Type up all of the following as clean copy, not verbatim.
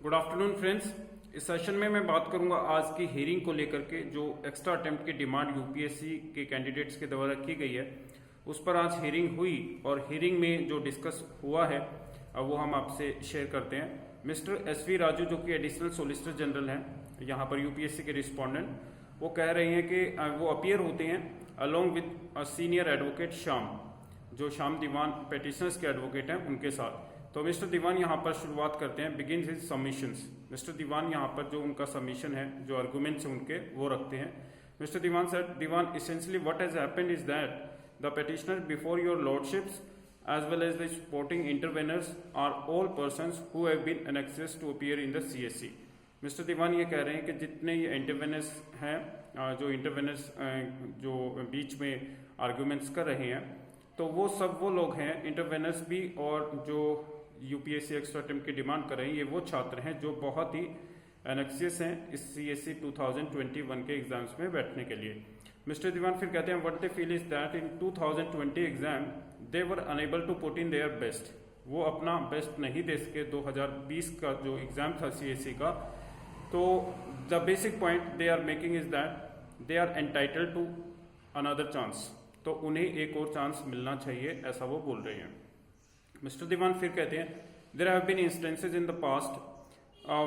Good afternoon friends. इस session में मैं बात करूंगा आज की हियरिंग को लेकर के, जो एक्स्ट्रा अटेम्प्ट की डिमांड यूपीएससी के कैंडिडेट्स के द्वारा की गई है उस पर आज हियरिंग हुई और हियरिंग में जो डिस्कस हुआ है वो हम आपसे शेयर करते हैं। मिस्टर SV राजू जो कि एडिशनल सोलिसिटर जनरल हैं यहाँ पर यूपीएससी के रिस्पोंडेंट, वो कह रहे हैं कि वो अपीयर होते हैं along with senior advocate Shyam, जो श्याम दीवान पेटिशनर्स के एडवोकेट हैं उनके साथ। तो मिस्टर दीवान यहाँ पर शुरुआत करते हैं, बिगिन हिज सबमिशंस। मिस्टर दीवान यहाँ पर जो उनका सबमिशन है, जो आर्गुमेंट्स हैं उनके, वो रखते हैं। Mister Divan sir, Divan essentially what has happened is that the petitioner before your lordships as well as the supporting interveners are all persons who have been annexed to appear in the CSC। Mister दीवान ये कह रहे हैं कि जितने ये इंटरवेनर्स हैं, जो इंटरवेनर्स जो बीच में आर्गुमेंट्स कर रहे हैं, तो वो सब वो लोग हैं इंटरवेनर्स भी, और जो यूपीएससी एक्स्ट्रा अटेम्प्ट की डिमांड कर रहे हैं ये वो छात्र हैं जो बहुत ही एनेक्सियस हैं इस CSC 2021 के एग्जाम्स में बैठने के लिए। मिस्टर दीवान फिर कहते हैं what they feel is that in 2020 exam they were enable to put in their best. वो अपना बेस्ट नहीं दे सके 2020 का जो एग्जाम था CSC का। तो the basic point they are making is that they are entitled to another chance, तो उन्हें एक और चांस मिलना चाहिए, ऐसा वो बोल रहे हैं। मिस्टर दीवान फिर कहते हैं there have been instances in the past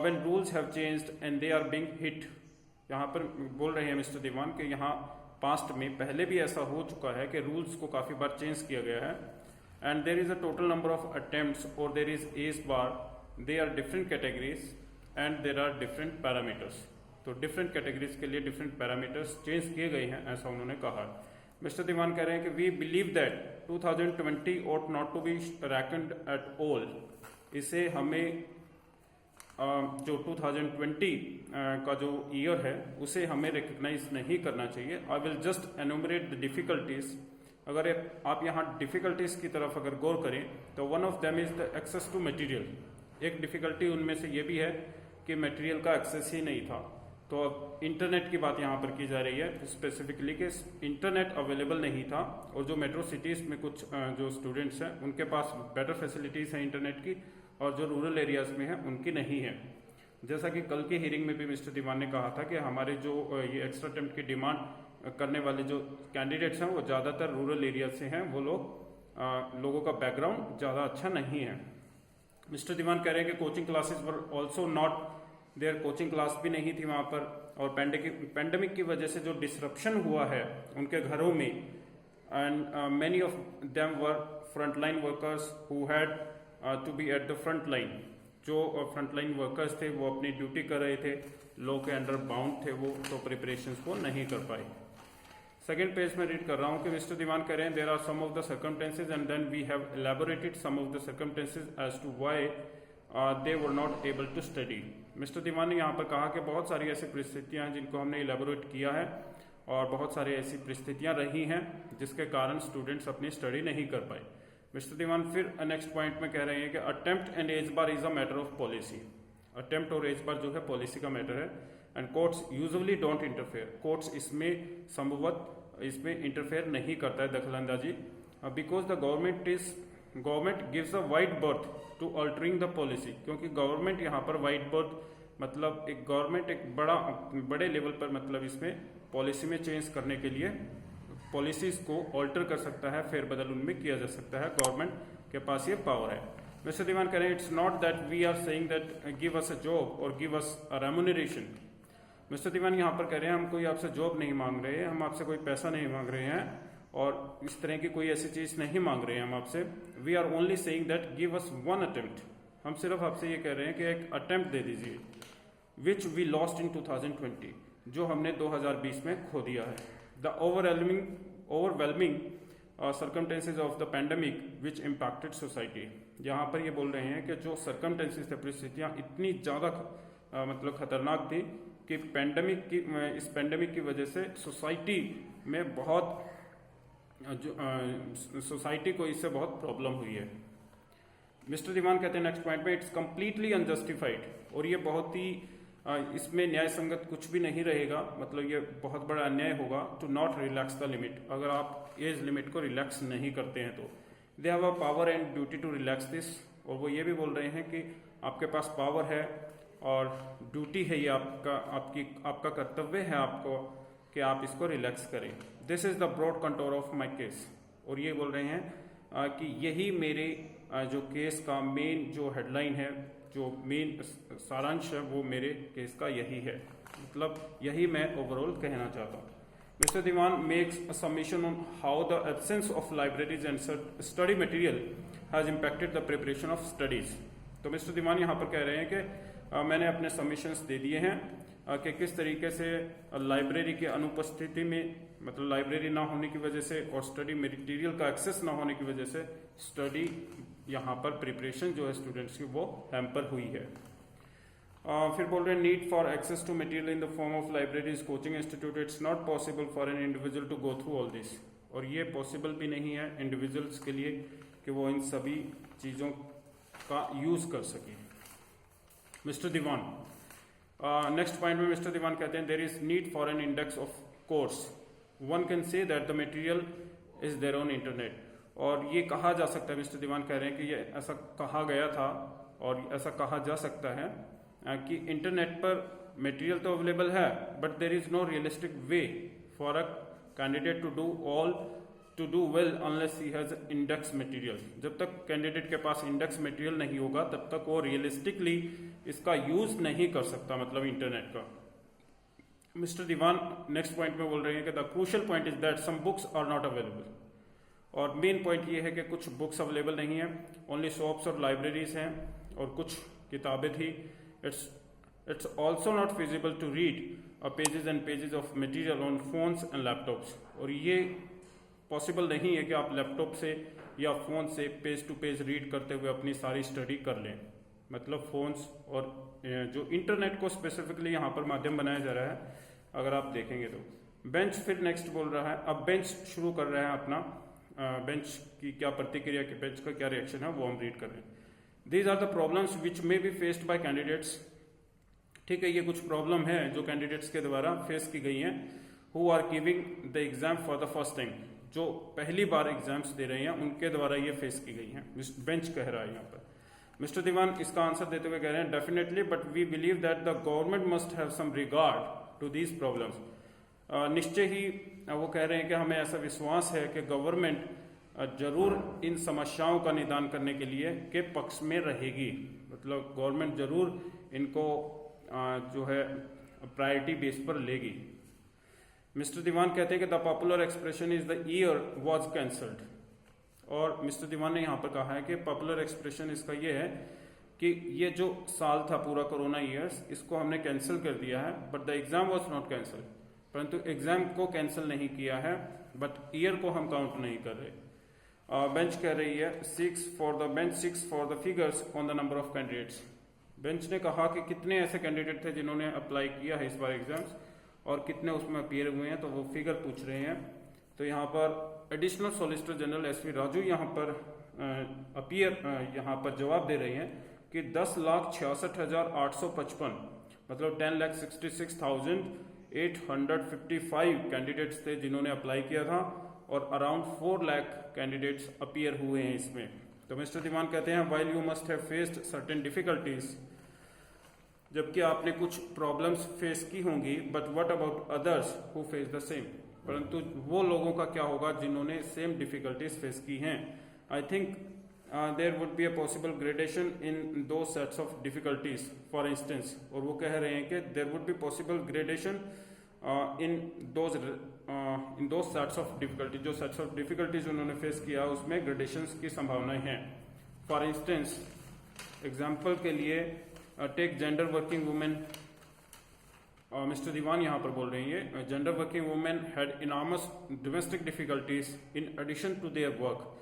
when rules have changed and they are being hit. यहाँ पर बोल रहे हैं मिस्टर दीवान कि यहाँ पास्ट में पहले भी ऐसा हो चुका है कि रूल्स को काफी बार चेंज किया गया है। And there is a total number of attempts और there is age bar, they are different categories and there are different parameters. तो डिफरेंट कैटेगरीज के लिए डिफरेंट पैरामीटर्स चेंज किए गए हैं, ऐसा उन्होंने कहा। मिस्टर दीवान कह रहे हैं कि we believe that 2020 ought not to be reckoned at all। इसे हमें जो 2020 का जो ईयर है उसे हमें रिकग्नाइज नहीं करना चाहिए। I will just enumerate the difficulties. अगर आप यहाँ डिफिकल्टीज की तरफ अगर गौर करें तो one of them is the access to material. एक डिफिकल्टी उनमें से ये भी है कि मटेरियल का एक्सेस ही नहीं था। तो अब इंटरनेट की बात यहाँ पर की जा रही है स्पेसिफिकली कि इंटरनेट अवेलेबल नहीं था, और जो मेट्रो सिटीज में कुछ जो स्टूडेंट्स हैं उनके पास बेटर फैसिलिटीज हैं इंटरनेट की, और जो रूरल एरियाज में है उनकी नहीं है। जैसा कि कल की हियरिंग में भी मिस्टर दीवान ने कहा था कि हमारे जो ये एक्स्ट्रा अटेम्प्ट की डिमांड करने वाले जो कैंडिडेट्स हैं वो ज़्यादातर रूरल एरिया से हैं, वो लोगों का बैकग्राउंड ज़्यादा अच्छा नहीं है। मिस्टर दीवान कह रहे हैं कि coaching classes were also not there, coaching class भी नहीं थी वहाँ पर, और पेंडेमिक की वजह से जो डिसरप्शन हुआ है उनके घरों में, and many of them were frontline workers who had to be at the front line. जो फ्रंटलाइन वर्कर्स थे वो अपनी ड्यूटी कर रहे थे, लॉ के अंडर बाउंड थे वो, तो प्रिपरेशंस को नहीं कर पाए। सेकेंड पेज में रीड कर रहा हूँ कि मिस्टर दीवान कह रहे हैं there are some of the circumstances and then we have elaborated some of the circumstances as to why they were not able to study. Mister Diwan ने यहाँ पर कहा कि बहुत सारी ऐसी परिस्थितियां हैं जिनको हमने इलेबोरेट किया है, और बहुत सारी ऐसी परिस्थितियां रही हैं जिसके कारण स्टूडेंट्स अपनी स्टडी नहीं कर पाए। मिस्टर दीवान फिर नेक्स्ट पॉइंट में कह रहे हैं कि attempt and age bar is a matter of policy. Attempt और एज बार जो है पॉलिसी का मैटर है, and courts usually don't interfere. Courts इसमें संभवत इसमें इंटरफेयर नहीं करता है, दखलंदाजी, because the government gives a wide berth to altering the policy. क्योंकि गवर्नमेंट यहाँ पर वाइड बर्थ मतलब एक गवर्नमेंट एक बड़े लेवल पर मतलब इसमें पॉलिसी में चेंज करने के लिए पॉलिसीज को ऑल्टर कर सकता है, फेरबदल उनमें किया जा सकता है, गवर्नमेंट के पास ये पावर है। मिस्टर दीवान कह रहे हैं it's not that we are saying that give us a job और give us a remuneration. Mister दीवान यहाँ पर कह रहे हैं हम कोई आपसे जॉब नहीं मांग रहे हैं, हम आपसे कोई पैसा नहीं मांग रहे हैं, और इस तरह की कोई ऐसी चीज नहीं मांग रहे हैं हम आपसे। We are only saying that give us one attempt. हम सिर्फ आपसे ये कह रहे हैं कि एक अटेम्प्ट दे दीजिए, विच वी लॉस्ट इन 2020, जो हमने 2020 में खो दिया है। The overwhelming circumstances of the pandemic which impacted society. यहाँ पर ये बोल रहे हैं कि जो सर्कमस्टेंसेज थे, परिस्थितियाँ इतनी ज़्यादा मतलब खतरनाक थी कि इस पेंडेमिक की वजह से सोसाइटी में बहुत सोसाइटी को इससे बहुत प्रॉब्लम हुई है। मिस्टर दीवान कहते हैं नेक्स्ट पॉइंट में इट्स कंप्लीटली अनजस्टिफाइड, और ये बहुत ही इसमें न्याय संगत कुछ भी नहीं रहेगा, मतलब ये बहुत बड़ा अन्याय होगा to not relax the limit. अगर आप एज लिमिट को रिलैक्स नहीं करते हैं तो they have a power and duty to relax this. और वो ये भी बोल रहे हैं कि आपके पास पावर है और ड्यूटी है ये आपका कर्तव्य है आपको कि आप इसको रिलैक्स करें। This is the broad contour of my case. और ये बोल रहे हैं कि यही मेरे जो केस का मेन जो हेडलाइन है, जो मेन सारांश है, वो मेरे केस का यही है, मतलब यही मैं ओवरऑल कहना चाहता हूँ। Mr. Diwan makes a summation on how the absence of libraries and study material has impacted the preparation of studies। तो मिस्टर दीवान यहाँ पर कह रहे हैं कि मैंने अपने सबमिशंस दे दिए हैं कि किस तरीके से लाइब्रेरी की अनुपस्थिति में, मतलब लाइब्रेरी ना होने की वजह से और स्टडी मटेरियल का एक्सेस ना होने की वजह से स्टडी यहाँ पर प्रिपरेशन जो है स्टूडेंट्स की वो हैम्पर हुई है। फिर बोल रहे हैं need for access to material in the form of libraries, coaching institute, it's not possible for an individual to go through all this. और ये पॉसिबल भी नहीं है इंडिविजुअल्स के लिए कि वो इन सभी चीज़ों का यूज कर सके। मिस्टर दीवान नेक्स्ट पॉइंट में मिस्टर दीवान कहते हैं there is need for an index of course, one can say that the material is there on internet. और ये कहा जा सकता है, मिस्टर दीवान कह रहे हैं कि ये ऐसा कहा गया था और ऐसा कहा जा सकता है कि इंटरनेट पर मटेरियल तो अवेलेबल है, but there is no realistic way for a candidate to do well unless he has index material. जब तक कैंडिडेट के पास इंडेक्स मटेरियल नहीं होगा तब तक वो रियलिस्टिकली इसका यूज नहीं कर सकता, मतलब इंटरनेट का। मिस्टर दीवान नेक्स्ट पॉइंट में बोल रहे हैं कि the crucial point is that some books are not available. और मेन पॉइंट ये है कि कुछ बुक्स अवेलेबल नहीं है, ओनली शॉप्स और लाइब्रेरीज हैं और कुछ किताबें थी। It's also not feasible to read pages and pages of material on phones and laptops। और ये पॉसिबल नहीं है कि आप लैपटॉप से या फोन से पेज टू पेज रीड करते हुए अपनी सारी स्टडी कर लें, मतलब फोन्स और जो इंटरनेट को स्पेसिफिकली यहाँ पर माध्यम बनाया जा रहा है अगर आप देखेंगे तो। बेंच फिर नेक्स्ट बोल रहा है, अब बेंच शुरू कर रहे हैं अपना, बेंच की क्या प्रतिक्रिया की, बेंच का क्या रिएक्शन है वो हम रीड कर रहे हैं। These are the problems which may be faced by candidates। ठीक है, ये कुछ प्रॉब्लम है जो कैंडिडेट्स के द्वारा फेस की गई हैं। Who are giving the exam for the first time, जो पहली बार एग्जाम्स दे रहे हैं उनके द्वारा ये फेस की गई हैं, बेंच कह रहा है यहाँ पर। मिस्टर दीवान इसका आंसर देते हुए कह रहे हैं definitely, but we believe that the government must have some regard to these problems. निश्चय ही वो कह रहे हैं कि हमें ऐसा विश्वास है कि गवर्नमेंट जरूर इन समस्याओं का निदान करने के लिए के पक्ष में रहेगी, मतलब गवर्नमेंट जरूर इनको जो है प्रायोरिटी बेस पर लेगी। मिस्टर दीवान कहते हैं कि the popular expression is the year was cancelled. और मिस्टर दीवान ने यहाँ पर कहा है कि पॉपुलर एक्सप्रेशन इसका ये है कि ये जो साल था पूरा कोरोना ईयर्स, इसको हमने कैंसिल कर दिया है, but the exam was not cancel. परंतु एग्जाम को कैंसिल नहीं किया है, बट ईयर को हम काउंट नहीं कर रहे। बेंच कह रही है 6 for the figures on the number of candidates. Bench ने कहा कि कितने ऐसे कैंडिडेट थे जिन्होंने अप्लाई किया है इस बार एग्जाम्स और कितने उसमें अपीयर हुए हैं, तो वो फिगर पूछ रहे हैं। तो यहाँ पर additional solicitor general SV Raju यहाँ पर यहाँ पर जवाब दे रहे हैं कि 10,66,855 मतलब 10,66,855 कैंडिडेट्स थे जिन्होंने अप्लाई किया था और अराउंड 4 लाख कैंडिडेट्स अपीयर हुए हैं इसमें। तो मिस्टर दीवान कहते हैं while you must have faced certain difficulties, जबकि आपने कुछ प्रॉब्लम्स फेस की होंगी, but what about others who face the same, परंतु वो लोगों का क्या होगा जिन्होंने सेम डिफिकल्टीज फेस की हैं। I think there would be a possible gradation in two sets of difficulties for instance. और वो कह रहे हैं कि there would be possible gradation in two sets of difficulty, जो सेट्स ऑफ डिफिकल्टीज उन्होंने फेस किया उसमें ग्रेडेशंस की संभावनाएं हैं। फॉर इंस्टेंस एग्जाम्पल के लिए take gender working women. Mister दीवान यहाँ पर बोल रही है gender working women had enormous domestic difficulties in addition to their work.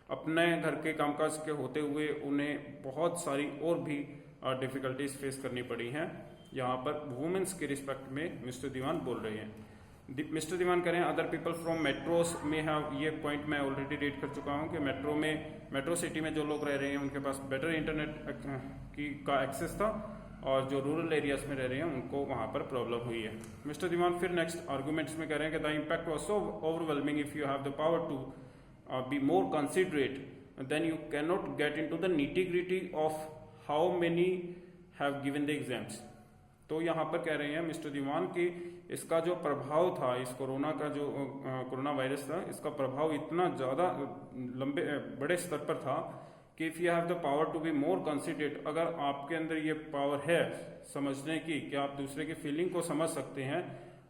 अपने घर के कामकाज के होते हुए उन्हें बहुत सारी और भी डिफिकल्टीज फेस करनी पड़ी हैं। यहाँ पर वुमेन्स के रिस्पेक्ट में मिस्टर दीवान बोल रहे हैं। मिस्टर दीवान करें अदर पीपल फ्रॉम मेट्रोस में हैव, ये पॉइंट मैं ऑलरेडी रीड कर चुका हूँ कि मेट्रो सिटी में जो लोग रह रहे हैं उनके पास बेटर इंटरनेट का एक्सेस था और जो रूरल एरियाज में रह रहे हैं उनको वहाँ पर प्रॉब्लम हुई है। मिस्टर दीवान फिर नेक्स्ट आर्गूमेंट्स में कह रहे हैं कि the impact was so overwhelming if you have the power to be more considerate then you cannot get into the nitty gritty of how many have given the exams. तो यहाँ पर कह रहे हैं mister दीवान कि इसका जो प्रभाव था, इस कोरोना का जो कोरोना वायरस था, इसका प्रभाव इतना ज़्यादा लंबे बड़े स्तर पर था कि if you have the power to be more considerate, अगर आपके अंदर ये पावर है समझने की कि आप दूसरे की फीलिंग को समझ सकते हैं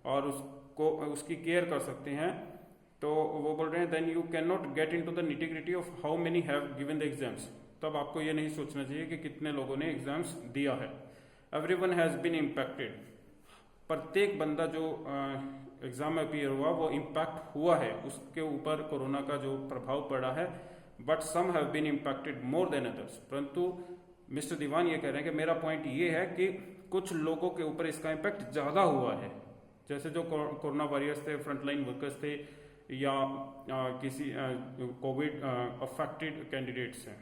और उसकी केयर कर सकते हैं, तो वो बोल रहे हैं then you cannot get into the nitty gritty of how many have given the exams. तब आपको ये नहीं सोचना चाहिए कि कितने लोगों ने एग्जाम्स दिया है। एवरीवन हैज बीन इम्पैक्टेड, प्रत्येक बंदा जो एग्जाम में अपीयर हुआ वो इम्पैक्ट हुआ है, उसके ऊपर कोरोना का जो प्रभाव पड़ा है। But some have been impacted more than others, परंतु मिस्टर दीवान ये कह रहे हैं कि मेरा पॉइंट ये है कि कुछ लोगों के ऊपर इसका इम्पैक्ट ज्यादा हुआ है, जैसे जो कोरोना वॉरियर्स थे, फ्रंटलाइन वर्कर्स थे, या किसी कोविड अफेक्टेड कैंडिडेट्स हैं।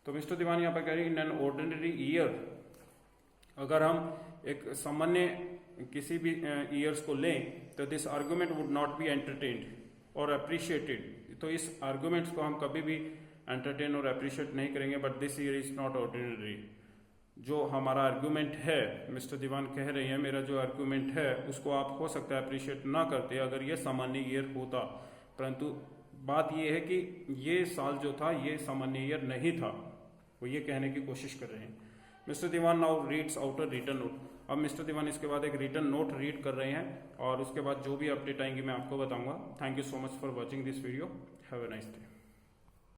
तो मिस्टर दीवान यहाँ पर कह रहे हैं इन एन ऑर्डिनरी ईयर, अगर हम एक सामान्य किसी भी ईयर्स को लें तो this argument would not be entertained और अप्रिशिएटेड। तो इस आर्गुमेंट्स को हम कभी भी एंटरटेन और अप्रिशिएट नहीं करेंगे। But this year is not ordinary. जो हमारा आर्गुमेंट है, मिस्टर दीवान कह रहे हैं मेरा जो आर्गुमेंट है उसको आप हो सकता है अप्रिशिएट ना करते अगर ये सामान्य ईयर होता, परंतु बात ये है कि ये साल जो था ये सामान्य ईयर नहीं था, वो ये कहने की कोशिश कर रहे हैं। Mister Divan now reads out a written note. अब मिस्टर दीवान इसके बाद एक रिटन नोट रीड कर रहे हैं और उसके बाद जो भी अपडेट आएंगी मैं आपको बताऊंगा। Thank you so much for watching this video. Have a nice day.